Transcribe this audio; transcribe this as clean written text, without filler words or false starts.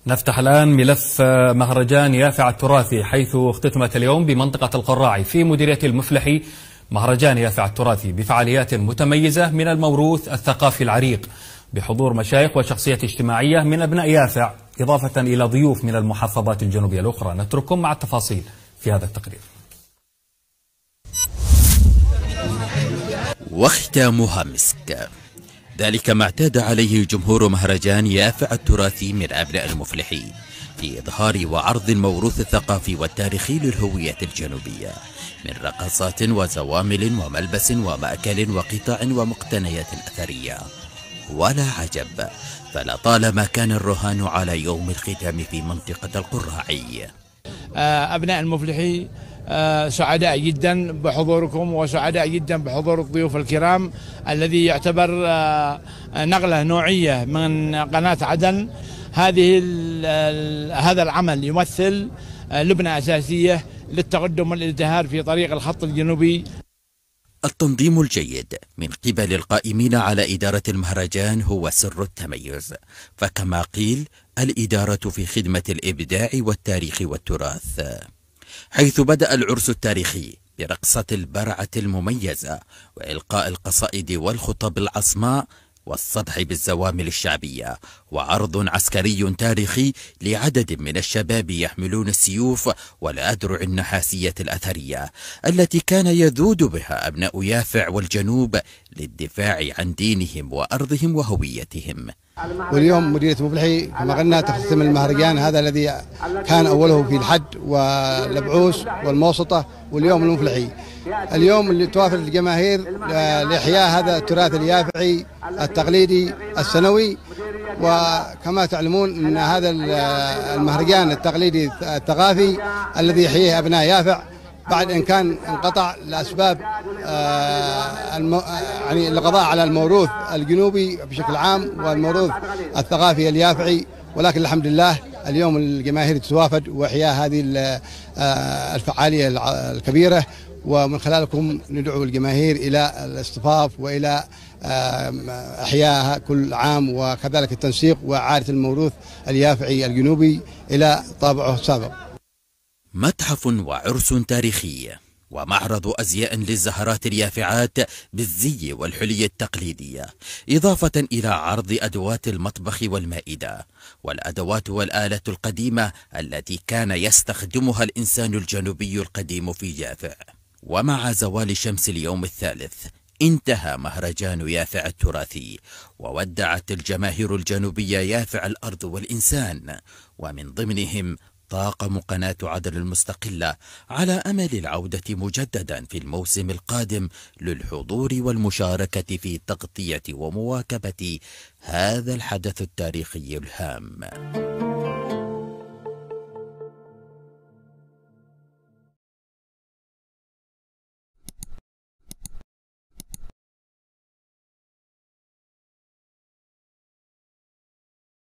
نفتح الآن ملف مهرجان يافع التراثي، حيث اختتمت اليوم بمنطقة القراعي في مديرية المفلحي مهرجان يافع التراثي بفعاليات متميزة من الموروث الثقافي العريق، بحضور مشايخ وشخصيات اجتماعية من أبناء يافع، إضافة إلى ضيوف من المحافظات الجنوبية الأخرى. نترككم مع التفاصيل في هذا التقرير. واختامها مسك، ذلك ما اعتاد عليه جمهور مهرجان يافع التراثي من أبناء المفلحي في إظهار وعرض الموروث الثقافي والتاريخي للهوية الجنوبية من رقصات وزوامل وملبس ومأكل وقطع ومقتنيات أثرية. ولا عجب، فلطالما كان الرهان على يوم الختام في منطقة القراعي. أبناء المفلحي سعداء جدا بحضوركم، وسعداء جدا بحضور الضيوف الكرام الذي يعتبر نقلة نوعية من قناة عدن. هذا العمل يمثل لبنة أساسية للتقدم والازدهار في طريق الخط الجنوبي. التنظيم الجيد من قبل القائمين على إدارة المهرجان هو سر التميز، فكما قيل الإدارة في خدمة الإبداع والتاريخ والتراث، حيث بدأ العرس التاريخي برقصة البرعة المميزة وإلقاء القصائد والخطب العصماء والصدح بالزوامل الشعبية، وعرض عسكري تاريخي لعدد من الشباب يحملون السيوف والأدرع النحاسية الأثرية التي كان يذود بها أبناء يافع والجنوب للدفاع عن دينهم وأرضهم وهويتهم. واليوم مديرية المفلحي كما قلنا تختتم المهرجان هذا الذي كان أوله في الحد والبعوث والموسطة، واليوم المفلحي. اليوم اللي توافر الجماهير لإحياء هذا التراث اليافعي التقليدي السنوي. وكما تعلمون أن هذا المهرجان التقليدي الثقافي الذي يحييه أبناء يافع بعد إن كان انقطع لأسباب يعني القضاء على الموروث الجنوبي بشكل عام والموروث الثقافي اليافعي، ولكن الحمد لله اليوم الجماهير تتوافد وإحياء هذه الفعالية الكبيرة، ومن خلالكم ندعو الجماهير إلى الاصطفاف وإلى إحيائها كل عام، وكذلك التنسيق وإعادة الموروث اليافعي الجنوبي إلى طابعه السابق. متحف وعرس تاريخي ومعرض أزياء للزهرات اليافعات بالزي والحلي التقليدية، إضافة إلى عرض أدوات المطبخ والمائدة والأدوات والآلة القديمة التي كان يستخدمها الإنسان الجنوبي القديم في يافع. ومع زوال شمس اليوم الثالث انتهى مهرجان يافع التراثي، وودعت الجماهير الجنوبية يافع الأرض والإنسان، ومن ضمنهم طاقم قناة عدن المستقلة، على أمل العودة مجددا في الموسم القادم للحضور والمشاركة في تغطية ومواكبة هذا الحدث التاريخي الهام.